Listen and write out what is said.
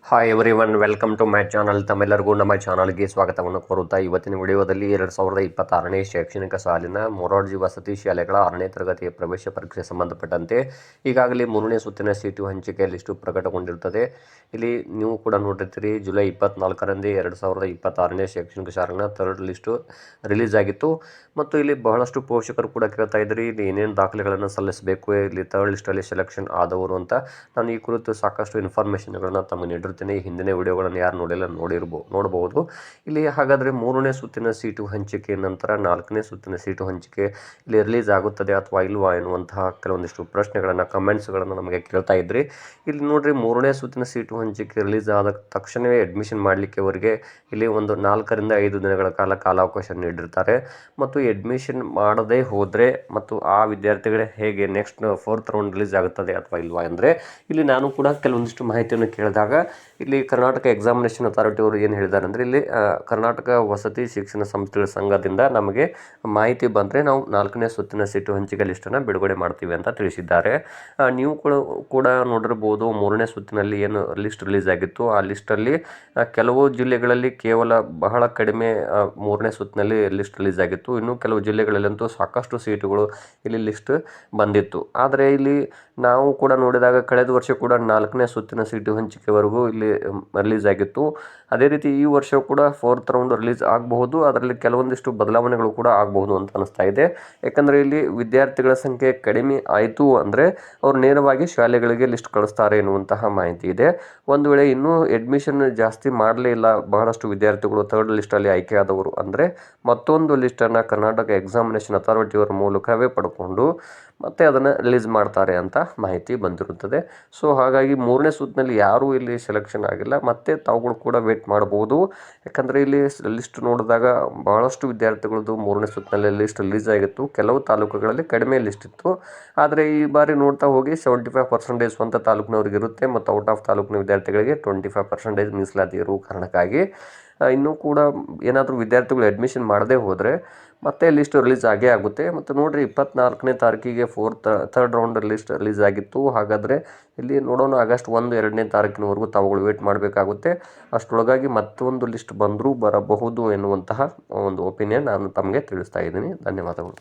Hi everyone, welcome to my channel. ತಮ್ಮೆಲ್ಲರಿಗೂ ನಮ್ಮ ಚಾನಲ್ಗೆ ಸ್ವಾಗತವನ್ನು ಕೋರುತ್ತಾ ಇವತ್ತಿನ ವಿಡಿಯೋದಲ್ಲಿ 2026ನೇ ಶೈಕ್ಷಣಿಕ ಸಾಲಿನ ಮೊರಾರ್ಜಿ ವಸತಿ ಶಾಲೆಗಳ 6ನೇ ತರಗತಿಯ ಪ್ರವೇಶ ಪರೀಕ್ಷೆ ಸಂಬಂಧಪಟ್ಟಂತೆ ಈಗಾಗಲೇ 3ನೇ ಸುತ್ತಿನ ಸೀಟು ಹಂಚಿಕೆ ಲಿಸ್ಟು ಪ್ರಕಟಗೊಂಡಿರುತ್ತದೆ. ಇಲ್ಲಿ ನೀವು ಕೂಡ ನೋಡಿರ್ತೀರಿ, ಜುಲೈ 24ರಂದೇ 2026ನೇ ಶೈಕ್ಷಣಿಕ ಸಾಲಿನ ಥರ್ಡ್ ಲಿಸ್ಟು ರಿಲೀಸ್ ಆಗಿತ್ತು. ಮತ್ತು ಇಲ್ಲಿ ಬಹಳಷ್ಟು ಪೋಷಕರು ಕೂಡ ಕೇಳ್ತಾ ಇದ್ರಿ, ಇಲ್ಲಿ ಏನೇನು ದಾಖಲೆಗಳನ್ನು ಸಲ್ಲಿಸಬೇಕು, ಇಲ್ಲಿ ಥರ್ಡ್ ಲಿಸ್ಟಲ್ಲಿ ಸೆಲೆಕ್ಷನ್ ಆದವರು ಅಂತ. ನಾನು ಈ ಕುರಿತು ಸಾಕಷ್ಟು ಇನ್ಫಾರ್ಮೇಷನ್ಗಳನ್ನು ತಮಗೆ ನೀಡಿರ್ತೀನಿ. ಈ ಹಿಂದಿನ ವಿಡಿಯೋಗಳನ್ನು ಯಾರು ನೋಡಿಲ್ಲ ನೋಡಬಹುದು. ಇಲ್ಲಿ ಹಾಗಾದರೆ 3ನೇ ಸುತ್ತಿನ ಸೀಟು ಹಂಚಿಕೆ ನಂತರ 4ನೇ ಸುತ್ತಿನ ಸೀಟು ಹಂಚಿಕೆ ಇಲ್ಲಿ ರಿಲೀಸ್ ಆಗುತ್ತದೆ ಅಥವಾ ಇಲ್ವಾ ಎನ್ನುವಂತಹ ಕೆಲವೊಂದಿಷ್ಟು ಪ್ರಶ್ನೆಗಳನ್ನು, ಕಮೆಂಟ್ಸ್ಗಳನ್ನು ನಮಗೆ ಕೇಳ್ತಾ ಇದ್ರಿ. ಇಲ್ಲಿ ನೋಡ್ರಿ, 3ನೇ ಸುತ್ತಿನ ಸೀಟು ಹಂಚಿಕೆ ರಿಲೀಸ್ ಆದ ತಕ್ಷಣವೇ ಅಡ್ಮಿಷನ್ ಮಾಡಲಿಕ್ಕೆ ಅವರಿಗೆ ಇಲ್ಲಿ ಒಂದು 4 ರಿಂದ 5 ದಿನಗಳ ಕಾಲಾವಕಾಶ ನೀಡಿರ್ತಾರೆ. ಮತ್ತು ಅಡ್ಮಿಷನ್ ಮಾಡದೇ ಹೋದರೆ ಮತ್ತು ಆ ವಿದ್ಯಾರ್ಥಿಗಳೇ ಹೇಗೆ ನೆಕ್ಸ್ಟ್ 4th ರೌಂಡ್ ರಿಲೀಸ್ ಆಗುತ್ತದೆ ಅಥವಾ ಇಲ್ವಾ ಅಂದರೆ, ಇಲ್ಲಿ ನಾನು ಕೂಡ ಕೆಲವೊಂದಿಷ್ಟು ಮಾಹಿತಿಯನ್ನು ಕೇಳಿದಾಗ ಇಲ್ಲಿ ಕರ್ನಾಟಕ ಎಕ್ಸಾಮಿನೇಷನ್ ಅಥಾರಿಟಿ ಅವರು ಏನು ಹೇಳಿದ್ದಾರೆ ಅಂದರೆ, ಇಲ್ಲಿ ಕರ್ನಾಟಕ ವಸತಿ ಶಿಕ್ಷಣ ಸಂಸ್ಥೆಗಳ ಸಂಘದಿಂದ ನಮಗೆ ಮಾಹಿತಿ ಬಂದರೆ ನಾವು 4ನೇ ಸುತ್ತಿನ ಸೀಟು ಹಂಚಿಕೆ ಲಿಸ್ಟನ್ನು ಬಿಡುಗಡೆ ಮಾಡ್ತೀವಿ ಅಂತ ತಿಳಿಸಿದ್ದಾರೆ. ನೀವು ಕೂಡ ನೋಡಿರ್ಬೋದು, 3ನೇ ಸುತ್ತಿನಲ್ಲಿ ಏನು ಲಿಸ್ಟ್ ರಿಲೀಸ್ ಆಗಿತ್ತು ಆ ಲಿಸ್ಟಲ್ಲಿ ಕೆಲವು ಜಿಲ್ಲೆಗಳಲ್ಲಿ ಕೇವಲ ಬಹಳ ಕಡಿಮೆ 3ನೇ ಸುತ್ತಿನಲ್ಲಿ ಲಿಸ್ಟ್ ರಿಲೀಸ್ ಆಗಿತ್ತು. ಇನ್ನು ಕೆಲವು ಜಿಲ್ಲೆಗಳಲ್ಲಂತೂ ಸಾಕಷ್ಟು ಸೀಟುಗಳು ಇಲ್ಲಿ ಲಿಸ್ಟ್ ಬಂದಿತ್ತು. ಆದರೆ ಇಲ್ಲಿ ನಾವು ಕೂಡ ನೋಡಿದಾಗ ಕಳೆದ ವರ್ಷ ಕೂಡ 4ನೇ ಸುತ್ತಿನ ಸೀಟು ಹಂಚಿಕೆವರೆಗೂ ಇಲ್ಲಿ ರಿಲೀಸ್ ಆಗಿತ್ತು. ಅದೇ ರೀತಿ ಈ ವರ್ಷ ಕೂಡ 4th ರೌಂಡ್ ರಿಲೀಸ್ ಆಗಬಹುದು. ಅದರಲ್ಲಿ ಕೆಲವೊಂದಿಷ್ಟು ಬದಲಾವಣೆಗಳು ಕೂಡ ಆಗಬಹುದು ಅಂತ ಅನಿಸ್ತಾ ಇದೆ. ಯಾಕಂದರೆ ಇಲ್ಲಿ ವಿದ್ಯಾರ್ಥಿಗಳ ಸಂಖ್ಯೆ ಕಡಿಮೆ ಆಯಿತು ಅಂದರೆ ಅವರು ನೇರವಾಗಿ ಶಾಲೆಗಳಿಗೆ ಲಿಸ್ಟ್ ಕಳಿಸ್ತಾರೆ ಎನ್ನುವಂತಹ ಮಾಹಿತಿ ಇದೆ. ಒಂದು ವೇಳೆ ಇನ್ನೂ ಅಡ್ಮಿಷನ್ ಜಾಸ್ತಿ ಮಾಡಲೇ ಇಲ್ಲ, ಬಹಳಷ್ಟು ವಿದ್ಯಾರ್ಥಿಗಳು ಥರ್ಡ್ ಲಿಸ್ಟಲ್ಲಿ ಆಯ್ಕೆಯಾದವರು ಅಂದರೆ ಮತ್ತೊಂದು ಲಿಸ್ಟನ್ನು ಕರ್ನಾಟಕ ಎಕ್ಸಾಮಿನೇಷನ್ ಅಥಾರಿಟಿಯವರ ಮೂಲಕವೇ ಪಡ್ಕೊಂಡು ಮತ್ತೆ ಅದನ್ನು ರಿಲೀಸ್ ಮಾಡ್ತಾರೆ ಅಂತ ಮಾಹಿತಿ ಬಂದಿರುತ್ತದೆ. ಸೊ ಹಾಗಾಗಿ 3ನೇ ಸುತ್ತಿನಲ್ಲಿ ಯಾರೂ ಇಲ್ಲಿ ಸೆಲೆಕ್ಷನ್ ಆಗಿಲ್ಲ, ಮತ್ತೆ ತಾವುಗಳು ಕೂಡ ವೇಟ್ ಮಾಡಬಹುದು. ಯಾಕಂದರೆ ಇಲ್ಲಿ ಲಿಸ್ಟ್ ನೋಡಿದಾಗ ಬಹಳಷ್ಟು ವಿದ್ಯಾರ್ಥಿಗಳದ್ದು 3ನೇ ಸುತ್ತಿನಲ್ಲಿ ಲಿಸ್ಟ್ ರಿಲೀಸ್ ಆಗಿತ್ತು. ಕೆಲವು ತಾಲೂಕುಗಳಲ್ಲಿ ಕಡಿಮೆ ಲಿಸ್ಟ್ ಇತ್ತು. ಆದರೆ ಈ ಬಾರಿ ನೋಡ್ತಾ ಹೋಗಿ 75% ಸ್ವಂತ ತಾಲೂಕಿನವ್ರಿಗೆ ಇರುತ್ತೆ ಮತ್ತು ಔಟ್ ಆಫ್ ತಾಲೂಕಿನ ವಿದ್ಯಾರ್ಥಿಗಳಿಗೆ 25% ಮೀಸಲಾತಿ ಇರುವ ಕಾರಣಕ್ಕಾಗಿ ಇನ್ನೂ ಕೂಡ ಏನಾದರೂ ವಿದ್ಯಾರ್ಥಿಗಳು ಅಡ್ಮಿಷನ್ ಮಾಡದೇ ಹೋದರೆ ಮತ್ತೆ ಲಿಸ್ಟ್ ರಿಲೀಸ್ ಆಗೇ ಆಗುತ್ತೆ. ಮತ್ತು ನೋಡಿರಿ, 24ನೇ ತಾರೀಕಿಗೆ ಥರ್ಡ್ ರೌಂಡ್ ಲಿಸ್ಟ್ ರಿಲೀಸ್ ಆಗಿತ್ತು. ಹಾಗಾದರೆ ಇಲ್ಲಿ ನೋಡೋಣ, ಆಗಸ್ಟ್ 1, 2ನೇ ತಾರೀಕಿನವರೆಗೂ ತಾವುಗಳು ವೇಟ್ ಮಾಡಬೇಕಾಗುತ್ತೆ. ಅಷ್ಟರೊಳಗಾಗಿ ಮತ್ತೊಂದು ಲಿಸ್ಟ್ ಬರಬಹುದು ಎನ್ನುವಂತಹ ಒಂದು ಒಪಿನಿಯನ್ ನಾನು ತಮಗೆ ತಿಳಿಸ್ತಾ ಇದ್ದೀನಿ. ಧನ್ಯವಾದಗಳು.